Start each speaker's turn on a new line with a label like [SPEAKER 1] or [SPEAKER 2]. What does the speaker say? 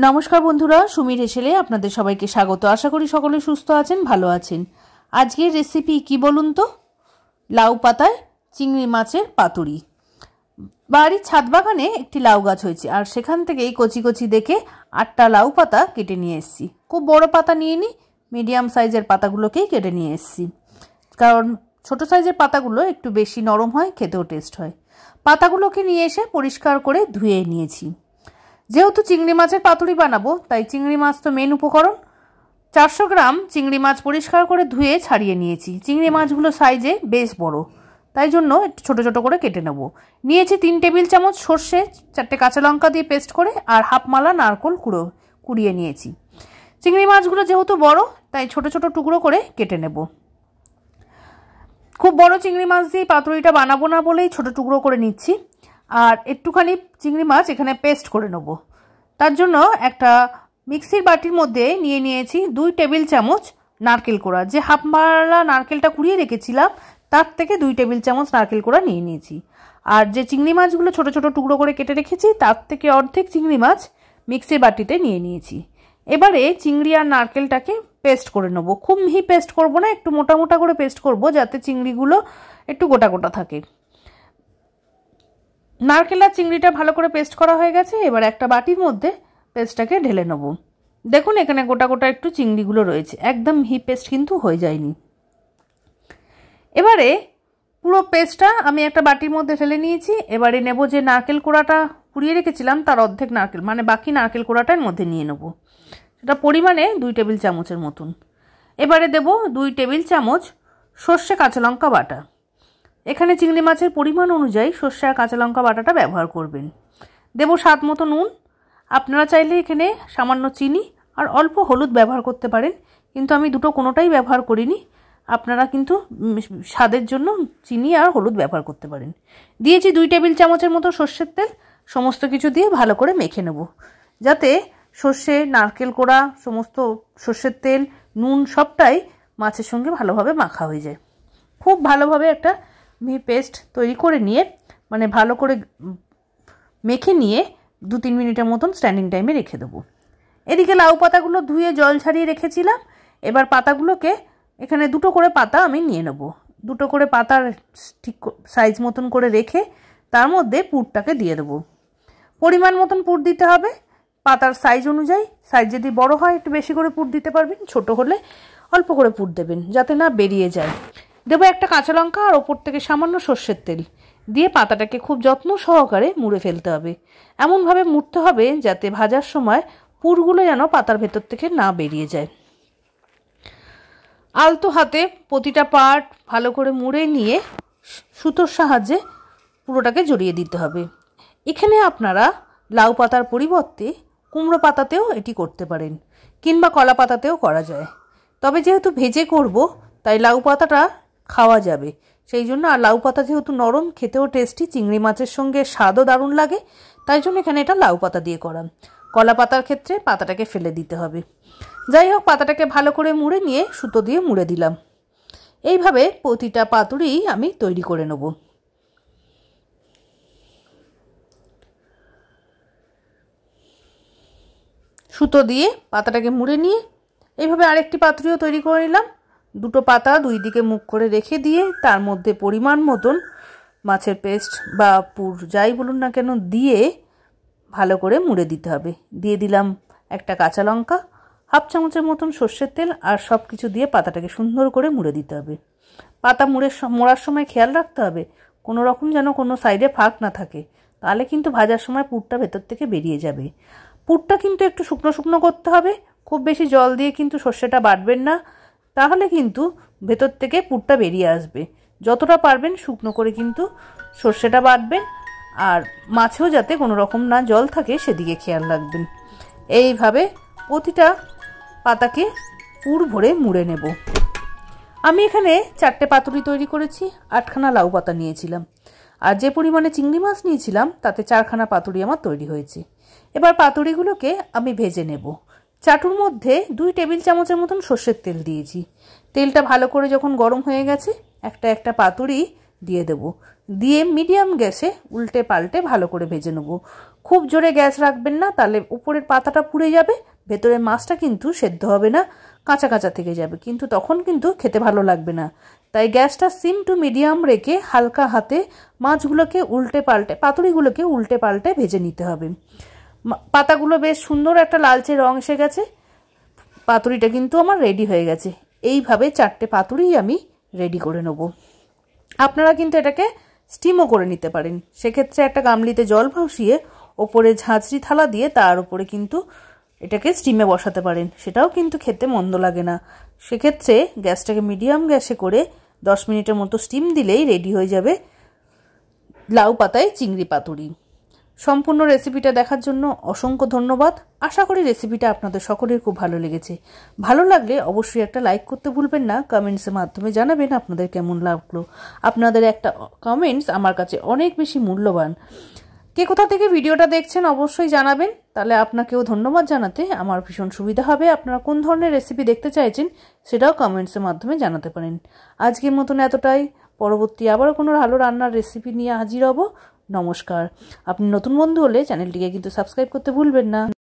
[SPEAKER 1] नमस्कार बंधुरा सुमिर हेसेले आपनादेर सबाइके स्वागत। आशा करी सकले सुस्थ आछेन भालो आछेन। आजकेर रेसिपि कि बोलुन तो, लाउ पाताय चिंगड़ी माछेर पातुड़ी। बाड़ीर छाद बागाने एकटी लाउ गाछ हयेछे आर सेखान थेकेई कचि कचि देखे 8टा लाउ पाता केटे निये एसेछि। खूब बड़ो पाता नियेनि, मिडियाम साइजेर पातागुलोकेई केटे निये एसेछि, कारण छोटो साइजेर पातागुलो एकटु बेशी नरम हय, खेतेও टेस्ट हय। पातागुलोके निये एसे परिष्कार करे धुए नियेछि। जेहेतु चिंगड़ी माछेर पातुड़ी बानाबो ताई चिंगड़ी माछ तो मेन उपकरण। 400 ग्राम चिंगड़ी माछ परिष्कार करे धुए छाड़िए नियेछि। चिंगड़ी माछगुलो साइजे बेश बड़ो, ताई जोन्नो एकटु छोटो छोटो करे केटे नेब। नियेछि 3 टेबिल चामच सर्षे, 4टे काँचा लंका दिए पेस्ट करे और हाफ माला नारकेल कुड़िए नियेछि। चिंगड़ी माछगुलो जेहेतु बड़ो ताई छोटो छोटो टुकरो करे केटे नेब। खूब बड़ो चिंगड़ी माछ दिए पातुड़ीटा बानाबो ना बोलेई छोटो टुकरो करे निচ্ছি। আর একটুখানি চিংড়ি মাছ এখানে পেস্ট করে নেব। তার জন্য একটা মিক্সির বাটির মধ্যে নিয়ে নিয়েছি 2 টেবিল চামচ নারকেল কোড়া। যে হাফ মালা নারকেলটা কুড়িয়ে রেখেছিলাম তার থেকে 2 টেবিল চামচ নারকেল কোড়া নিয়ে নিয়েছি। আর যে চিংড়ি মাছগুলো ছোট ছোট টুকরো করে কেটে রেখেছি তার থেকে অর্ধেক চিংড়ি মাছ মিক্সির বাটিতে নিয়ে নিয়েছি। এবারে চিংড়ি আর নারকেলটাকে পেস্ট করে নেব। খুব মিহি পেস্ট করব না, একটু মোটা মোটা করে পেস্ট করব যাতে চিংড়িগুলো একটু গোটা গোটা থাকে। नारकेल और चिंगड़ीटा भालो करे पेस्ट करा हो गेছে। এবার একটা বাটির মধ্যে পেস্টটাকে ঢেলে নেব। দেখুন এখানে গোটা গোটা একটু চিংড়িগুলো রয়েছে, একদম মিহি পেস্ট কিন্তু হয়ে যায়নি। এবারে পুরো পেস্টটা আমি একটা বাটির মধ্যে ঢেলে নিয়েছি। এবারে নেব যে নারকেল কোড়াটা কুড়িয়ে রেখেছিলাম তার অর্ধেক নারকেল মানে বাকি নারকেল কোড়াটার মধ্যে নিয়ে নেব। সেটা পরিমাণে 2 টেবিল চামচের মতন। এবারে দেব 2 টেবিল চামচ সরষে কাঁচা লঙ্কা বাটা। এখানে চিংড়ি মাছের পরিমাণ অনুযায়ী সরষে আর কাঁচা লঙ্কা বাটাটা ব্যবহার করবেন। দেব স্বাদ মতো নুন। আপনারা চাইলে এখানে সামান্য চিনি আর অল্প হলুদ ব্যবহার করতে পারেন, কিন্তু আমি দুটো কোনোটাই ব্যবহার করিনি। আপনারা কিন্তু স্বাদের জন্য চিনি আর হলুদ ব্যবহার করতে পারেন। দিয়েছি 2 টেবিল চামচের মতো সরষের তেল। সমস্ত কিছু দিয়ে ভালো করে মেখে নেব যাতে সরষে, নারকেল কোড়া, সমস্ত সরষের তেল, নুন সবটাই মাছের সঙ্গে ভালোভাবে মাখা হয়ে যায়। খুব ভালোভাবে একটা মিহি পেস্ট তৈরি করে নিয়ে মানে ভালো করে মেখে নিয়ে 2-3 মিনিটের মতন স্ট্যান্ডিং টাইমে রেখে দেবো। এদিকে লাউ পাতাগুলো ধুয়ে জল ছাড়িয়ে রেখেছিলাম। এবার পাতাগুলোকে এখানে দুটো করে পাতা আমি নিয়ে নেব। দুটো করে পাতার ঠিক সাইজ মতন করে রেখে তার মধ্যে পুরটাকে দিয়ে দেবো। পরিমাণ মতন পুর দিতে হবে পাতার সাইজ অনুযায়ী। সাইজ যদি বড় হয় একটু বেশি করে পুর দিতে পারবেন, ছোট হলে অল্প করে পুর দেবেন যাতে না বেরিয়ে যায়। দেবো একটা কাঁচা লঙ্কা আর ওপর থেকে সামান্য সর্ষের তেল দিয়ে পাতাটাকে খুব যত্ন সহকারে মুড়ে ফেলতে হবে। এমনভাবে মুড়তে হবে যাতে ভাজার সময় পুরগুলো যেন পাতার ভেতর থেকে না বেরিয়ে যায়। আলতো হাতে প্রতিটা পার্ট ভালো করে মুড়ে নিয়ে সুতোর সাহায্যে পুরোটাকে জড়িয়ে দিতে হবে। এখানে আপনারা লাউ পাতার পরিবর্তে কুমড়ো পাতাতেও এটি করতে পারেন, কিংবা কলা পাতাতেও করা যায়। তবে যেহেতু ভেজে করব তাই লাউ পাতাটা খাওয়া যাবে সেই জন্য। আর লাউ পাতা যেহেতু নরম, খেতেও টেস্টি, চিংড়ি মাছের সঙ্গে স্বাদও দারুণ লাগে, তাই জন্য এখানে এটা লাউ পাতা দিয়ে করা। কলা পাতার ক্ষেত্রে পাতাটাকে ফেলে দিতে হবে। যাই হোক, পাতাটাকে ভালো করে মুড়ে নিয়ে সুতো দিয়ে মুড়ে দিলাম। এইভাবে প্রতিটা পাতুড়ি আমি তৈরি করে নেব। সুতো দিয়ে পাতাটাকে মুড়ে নিয়ে এইভাবে আরেকটি পাতুড়িও তৈরি করে নিলাম। দুটো পাতা দুই দিকে মুখ করে রেখে দিয়ে তার মধ্যে পরিমাণ মতন মাছের পেস্ট বা পুর যাই বলুন না কেন দিয়ে ভালো করে মুড়ে দিতে হবে। দিয়ে দিলাম একটা কাঁচা লঙ্কা, হাফ চামচের মতন সর্ষের তেল আর সব কিছু দিয়ে পাতাটাকে সুন্দর করে মুড়ে দিতে হবে। পাতা মোড়ার সময় খেয়াল রাখতে হবে কোনো রকম যেন কোনো সাইডে ফাঁক না থাকে, তাহলে কিন্তু ভাজার সময় পুরটা ভেতর থেকে বেরিয়ে যাবে। পুরটা কিন্তু একটু শুকনো শুকনো করতে হবে, খুব বেশি জল দিয়ে কিন্তু সর্ষেটা বাটবেন না, তাহলে কিন্তু ভেতর থেকে পুরটা বেরিয়ে আসবে। যতটা পারবেন শুকনো করে কিন্তু সর্ষেটা বাটবেন, আর মাছেও যাতে কোনো রকম না জল থাকে সেদিকে খেয়াল রাখবেন। এইভাবে প্রতিটা পাতাকে পুর ভরে মুড়ে নেব। আমি এখানে 4টে পাতুড়ি তৈরি করেছি, 8খানা লাউ পাতা নিয়েছিলাম, আর যে পরিমাণে চিংড়ি মাছ নিয়েছিলাম তাতে 4খানা পাতুড়ি আমার তৈরি হয়েছে। এবার পাতুড়িগুলোকে আমি ভেজে নেব। চাটুর মধ্যে 2 টেবিল চামচের মতন সর্ষের তেল দিয়েছি। তেলটা ভালো করে যখন গরম হয়ে গেছে একটা একটা পাতুড়ি দিয়ে দেব। দিয়ে মিডিয়াম গ্যাসে উল্টে পাল্টে ভালো করে ভেজে নেব। খুব জোরে গ্যাস রাখবেন না, তাহলে উপরের পাতাটা পুড়ে যাবে, ভেতরের মাছটা কিন্তু সেদ্ধ হবে না, কাঁচা কাঁচা থেকে যাবে, কিন্তু তখন কিন্তু খেতে ভালো লাগবে না। তাই গ্যাসটা সিম টু মিডিয়াম রেখে হালকা হাতে মাছগুলোকে উল্টে পাল্টে, পাতুরিগুলোকে উল্টে পাল্টে ভেজে নিতে হবে। পাতাগুলো বেশ সুন্দর একটা লালচে রং এসে গেছে, পাতুরিটা কিন্তু আমার রেডি হয়ে গেছে। এইভাবে 4টে পাতুরি আমি রেডি করে নেব। আপনারা কিন্তু এটাকে স্টিমও করে নিতে পারেন। সেক্ষেত্রে একটা গামলিতে জল বসিয়ে ওপরে ঝাঁঝরি থালা দিয়ে তার উপরে কিন্তু এটাকে স্টিমে বসাতে পারেন, সেটাও কিন্তু খেতে মন্দ লাগে না। সেক্ষেত্রে গ্যাসটাকে মিডিয়াম গ্যাসে করে 10 মিনিটের মতো স্টিম দিলেই রেডি হয়ে যাবে লাউ পাতায় চিংড়ি পাতুরি। সম্পূর্ণ রেসিপিটা দেখার জন্য অসংখ্য ধন্যবাদ। আশা করি রেসিপিটা আপনাদের সকলের খুব ভালো লেগেছে। ভালো লাগলে অবশ্যই একটা লাইক করতে ভুলবেন না, কমেন্টসের মাধ্যমে জানাবেন আপনাদের কেমন লাগলো। আপনাদের একটা কমেন্টস আমার কাছে অনেক বেশি মূল্যবান। কে কোথা থেকে ভিডিওটা দেখছেন অবশ্যই জানাবেন, তাহলে আপনাকেও ধন্যবাদ জানাতে আমার ভীষণ সুবিধা হবে। আপনারা কোন ধরনের রেসিপি দেখতে চাইছেন সেটাও কমেন্টসের মাধ্যমে জানাতে পারেন। আজকের মতন এতটাই। পরবর্তী আবারও কোনো ভালো রান্নার রেসিপি নিয়ে হাজির হব। নমস্কার। আপনি নতুন বন্ধু হলে চ্যানেলটিকে কিন্তু সাবস্ক্রাইব করতে ভুলবেন না।